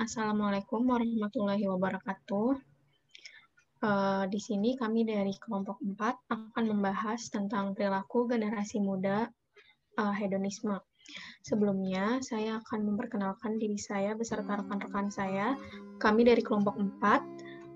Assalamualaikum warahmatullahi wabarakatuh. Di sini kami dari kelompok 4 akan membahas tentang perilaku generasi muda hedonisme. Sebelumnya, saya akan memperkenalkan diri saya beserta rekan-rekan saya. Kami dari kelompok 4,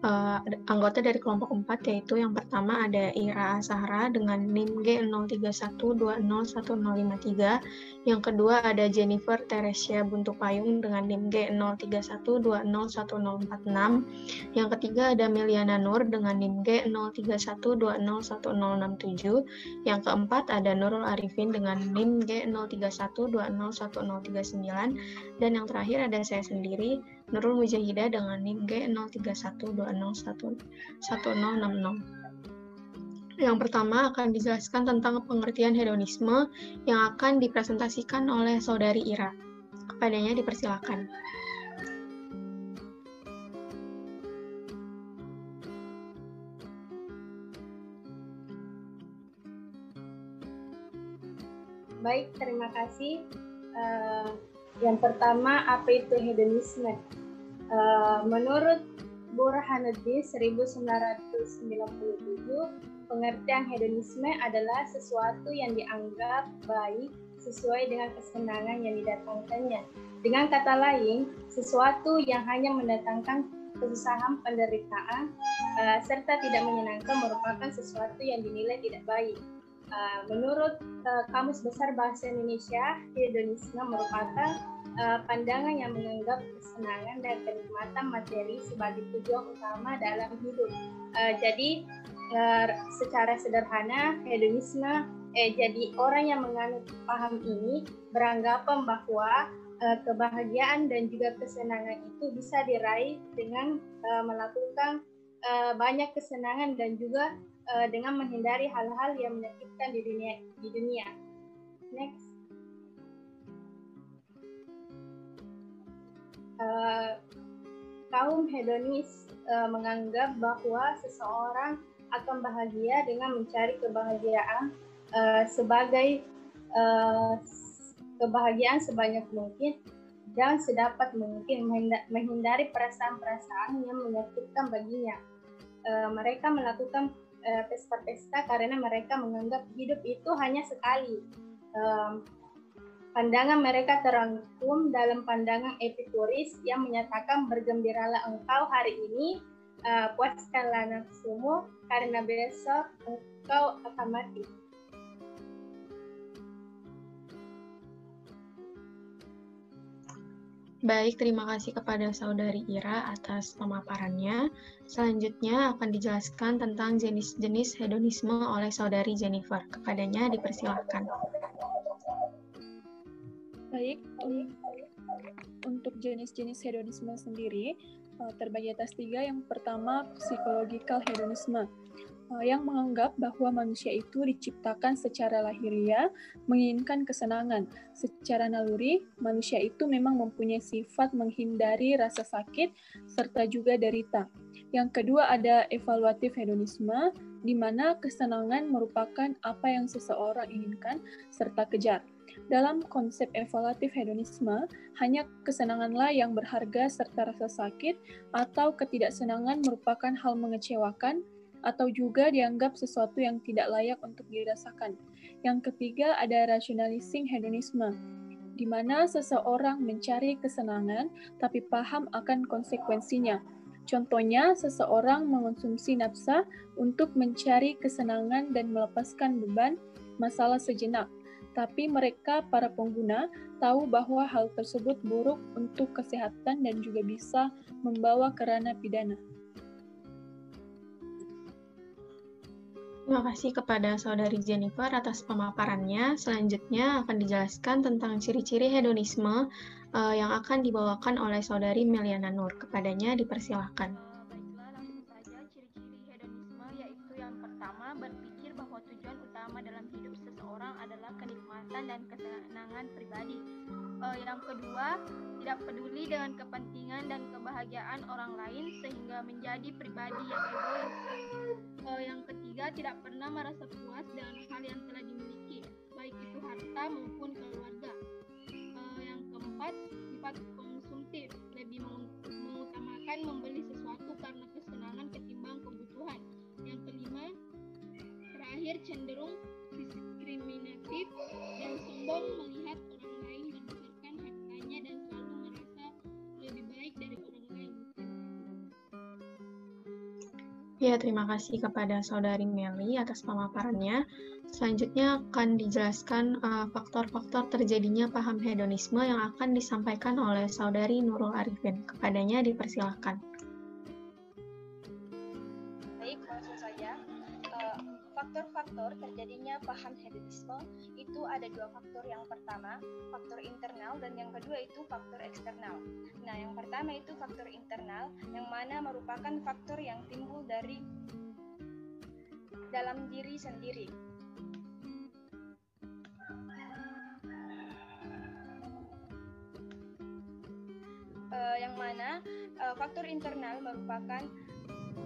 anggota dari kelompok 4 yaitu yang pertama ada Ira Asahra dengan NIM G0312011053, yang kedua ada Jennifer Teresia Buntu Payung dengan NIM G0312011046, yang ketiga ada Meliana Nur dengan NIM G0312011067, yang keempat ada Nurul Arifin dengan NIM G0312011039, dan yang terakhir ada saya sendiri, Nurul Mujahidah dengan NIM G0312011060. Yang pertama akan dijelaskan tentang pengertian hedonisme yang akan dipresentasikan oleh Saudari Ira. Kepadanya dipersilakan. Baik, terima kasih. Yang pertama, apa itu hedonisme? Menurut Burhanuddin 1997, pengertian hedonisme adalah sesuatu yang dianggap baik sesuai dengan kesenangan yang didatangkannya. Dengan kata lain, sesuatu yang hanya mendatangkan kesusahan, penderitaan, serta tidak menyenangkan merupakan sesuatu yang dinilai tidak baik. Menurut Kamus Besar Bahasa Indonesia, hedonisme merupakan pandangan yang menganggap kesenangan dan kenikmatan materi sebagai tujuan utama dalam hidup. Jadi secara sederhana, hedonisme jadi orang yang menganut paham ini beranggapan bahwa kebahagiaan dan juga kesenangan itu bisa diraih dengan melakukan banyak kesenangan dan juga dengan menghindari hal-hal yang menyakitkan di dunia. Next. Kaum hedonis menganggap bahwa seseorang akan bahagia dengan mencari kebahagiaan sebagai kebahagiaan sebanyak mungkin dan sedapat mungkin menghindari perasaan-perasaan yang menyakitkan baginya. Mereka melakukan pesta-pesta karena mereka menganggap hidup itu hanya sekali. Pandangan mereka terangkum dalam pandangan Epikuris yang menyatakan bergembiralah engkau hari ini, puaskanlah nafsumu karena besok engkau akan mati. Baik, terima kasih kepada Saudari Ira atas pemaparannya. Selanjutnya akan dijelaskan tentang jenis-jenis hedonisme oleh Saudari Jennifer. Kepadanya dipersilakan. Baik, untuk jenis-jenis hedonisme sendiri terbagi atas 3. Yang pertama, psychological hedonisme, yang menganggap bahwa manusia itu diciptakan secara lahiriah menginginkan kesenangan. Secara naluri, manusia itu memang mempunyai sifat menghindari rasa sakit serta juga derita. Yang kedua ada evaluative hedonisme, di mana kesenangan merupakan apa yang seseorang inginkan serta kejar. Dalam konsep evaluatif hedonisme, hanya kesenanganlah yang berharga serta rasa sakit atau ketidaksenangan merupakan hal mengecewakan atau juga dianggap sesuatu yang tidak layak untuk dirasakan. Yang ketiga ada rationalizing hedonisme, di mana seseorang mencari kesenangan tapi paham akan konsekuensinya. Contohnya, seseorang mengonsumsi nafsa untuk mencari kesenangan dan melepaskan beban masalah sejenak. Tapi mereka, para pengguna, tahu bahwa hal tersebut buruk untuk kesehatan dan juga bisa membawa ke ranah pidana. Terima kasih kepada Saudari Jennifer atas pemaparannya. Selanjutnya akan dijelaskan tentang ciri-ciri hedonisme yang akan dibawakan oleh Saudari Meliana Nur. Kepadanya dipersilakan. Baiklah, langsung saja ciri-ciri hedonisme, yaitu yang pertama, berpikir bahwa tujuan utama dalam hidup seseorang adalah kenikmatan dan kesenangan pribadi. Yang kedua, tidak peduli dengan kepentingan dan kebahagiaan orang lain sehingga menjadi pribadi yang egois. Yang ketiga, tidak pernah merasa puas dengan hal yang telah dimiliki, baik itu harta maupun keluarga. Yang keempat, sifat konsumtif konsumtif, lebih mengutamakan membeli sesuatu karena kesenangan ketimbang kebutuhan. Yang kelima, terakhir cenderung diskriminatif dan sombong melihat orang lain berdasarkan hartanya dan selalu merasa lebih baik dari orang lain. Ya, terima kasih kepada Saudari Meli atas pemaparannya. Selanjutnya akan dijelaskan faktor-faktor terjadinya paham hedonisme yang akan disampaikan oleh Saudari Nurul Arifin. Kepadanya dipersilakan. Baik, langsung saja. Faktor-faktor terjadinya paham hedonisme itu ada dua faktor. Yang pertama, faktor internal, dan yang kedua itu faktor eksternal. Nah, yang pertama itu faktor internal, yang mana merupakan faktor yang timbul dari dalam diri sendiri. Yang mana faktor internal merupakan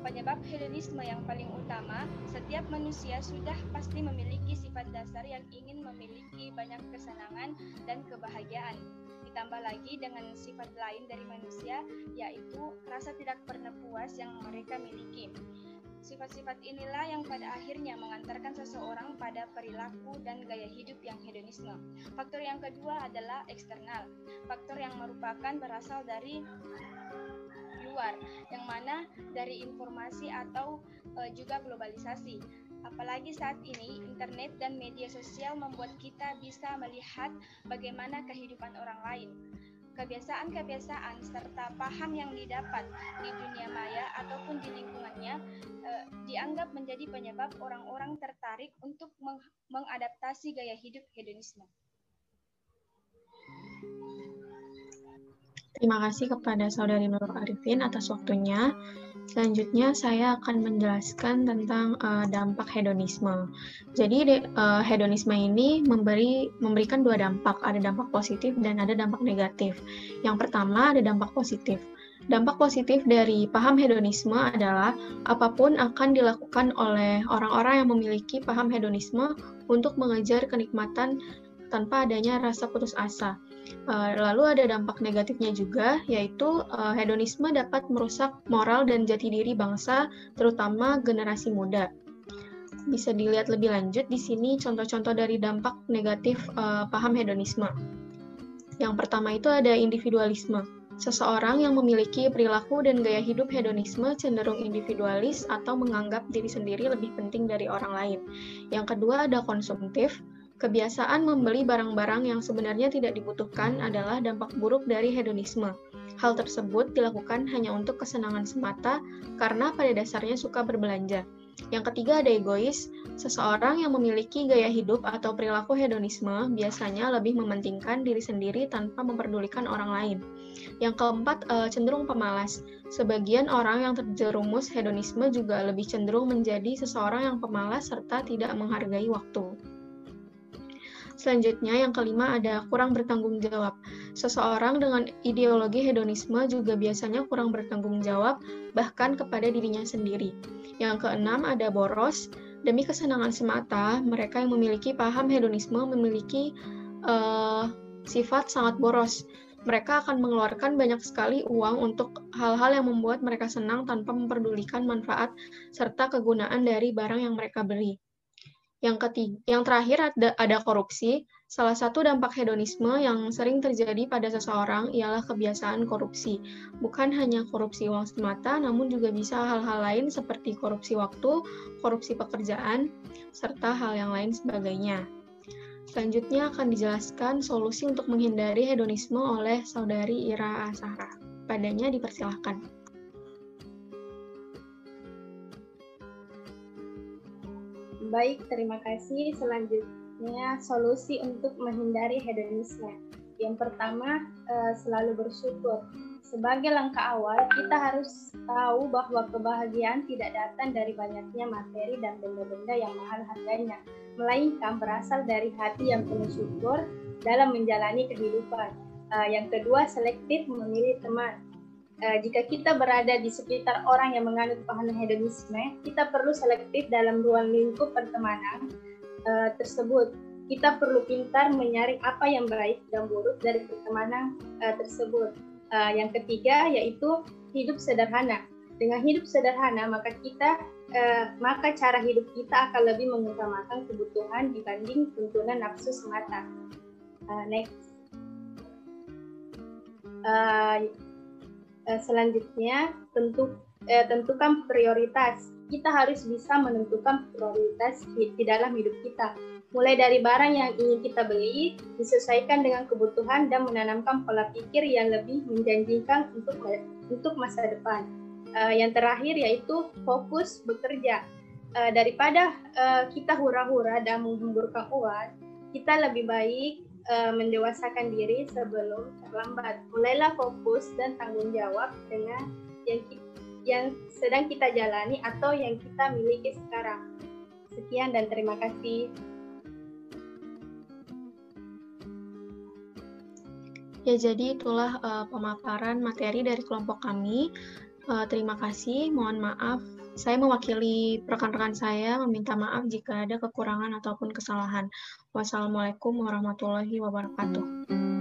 penyebab hedonisme yang paling utama. Setiap manusia sudah pasti memiliki sifat dasar yang ingin memiliki banyak kesenangan dan kebahagiaan. Ditambah lagi dengan sifat lain dari manusia, yaitu rasa tidak pernah puas yang mereka miliki. Sifat-sifat inilah yang pada akhirnya mengantarkan seseorang pada perilaku dan gaya hidup yang hedonisme. Faktor yang kedua adalah eksternal. Faktor yang merupakan berasal dari luar, yang mana dari informasi atau juga globalisasi. Apalagi saat ini internet dan media sosial membuat kita bisa melihat bagaimana kehidupan orang lain. Kebiasaan-kebiasaan serta paham yang didapat di dunia maya ataupun di lingkungannya dianggap menjadi penyebab orang-orang tertarik untuk mengadaptasi gaya hidup hedonisme. Terima kasih kepada Saudari Nurul Arifin atas waktunya. Selanjutnya saya akan menjelaskan tentang dampak hedonisme. Jadi hedonisme ini memberikan dua dampak, ada dampak positif dan ada dampak negatif. Yang pertama ada dampak positif. Dampak positif dari paham hedonisme adalah apapun akan dilakukan oleh orang-orang yang memiliki paham hedonisme untuk mengejar kenikmatan tanpa adanya rasa putus asa. Lalu ada dampak negatifnya juga, yaitu hedonisme dapat merusak moral dan jati diri bangsa, terutama generasi muda. Bisa dilihat lebih lanjut di sini contoh-contoh dari dampak negatif paham hedonisme. Yang pertama itu ada individualisme. Seseorang yang memiliki perilaku dan gaya hidup hedonisme cenderung individualis atau menganggap diri sendiri lebih penting dari orang lain. Yang kedua ada konsumtif. Kebiasaan membeli barang-barang yang sebenarnya tidak dibutuhkan adalah dampak buruk dari hedonisme. Hal tersebut dilakukan hanya untuk kesenangan semata karena pada dasarnya suka berbelanja. Yang ketiga ada egois. Seseorang yang memiliki gaya hidup atau perilaku hedonisme biasanya lebih mementingkan diri sendiri tanpa memperdulikan orang lain. Yang keempat cenderung pemalas. Sebagian orang yang terjerumus hedonisme juga lebih cenderung menjadi seseorang yang pemalas serta tidak menghargai waktu. Selanjutnya, yang kelima ada kurang bertanggung jawab. Seseorang dengan ideologi hedonisme juga biasanya kurang bertanggung jawab, bahkan kepada dirinya sendiri. Yang keenam ada boros. Demi kesenangan semata, mereka yang memiliki paham hedonisme memiliki sifat sangat boros. Mereka akan mengeluarkan banyak sekali uang untuk hal-hal yang membuat mereka senang tanpa memperdulikan manfaat serta kegunaan dari barang yang mereka beli. Yang terakhir ada korupsi. Salah satu dampak hedonisme yang sering terjadi pada seseorang ialah kebiasaan korupsi. Bukan hanya korupsi uang semata, namun juga bisa hal-hal lain seperti korupsi waktu, korupsi pekerjaan, serta hal yang lain sebagainya. Selanjutnya akan dijelaskan solusi untuk menghindari hedonisme oleh Saudari Ira Asahra. Padanya dipersilahkan. Baik, terima kasih. Selanjutnya, solusi untuk menghindari hedonisme. Yang pertama, selalu bersyukur. Sebagai langkah awal, kita harus tahu bahwa kebahagiaan tidak datang dari banyaknya materi dan benda-benda yang mahal harganya, melainkan berasal dari hati yang penuh syukur dalam menjalani kehidupan. Yang kedua, selektif memilih teman. Jika kita berada di sekitar orang yang menganut paham hedonisme, kita perlu selektif dalam ruang lingkup pertemanan tersebut. Kita perlu pintar menyaring apa yang baik dan buruk dari pertemanan tersebut. Yang ketiga yaitu hidup sederhana. Dengan hidup sederhana maka cara hidup kita akan lebih mengutamakan kebutuhan dibanding tuntunan nafsu semata. Next. Selanjutnya tentukan prioritas. Kita harus bisa menentukan prioritas di dalam hidup kita. Mulai dari barang yang ingin kita beli, disesuaikan dengan kebutuhan dan menanamkan pola pikir yang lebih menjanjikan untuk masa depan. Yang terakhir yaitu fokus bekerja. Daripada kita hura-hura dan menghamburkan uang, kita lebih baik mendewasakan diri sebelum terlambat. Mulailah fokus dan tanggung jawab dengan yang sedang kita jalani atau yang kita miliki sekarang. Sekian dan terima kasih. Ya, jadi itulah pemaparan materi dari kelompok kami. Terima kasih, mohon maaf. Saya mewakili rekan-rekan saya meminta maaf jika ada kekurangan ataupun kesalahan. Wassalamualaikum warahmatullahi wabarakatuh.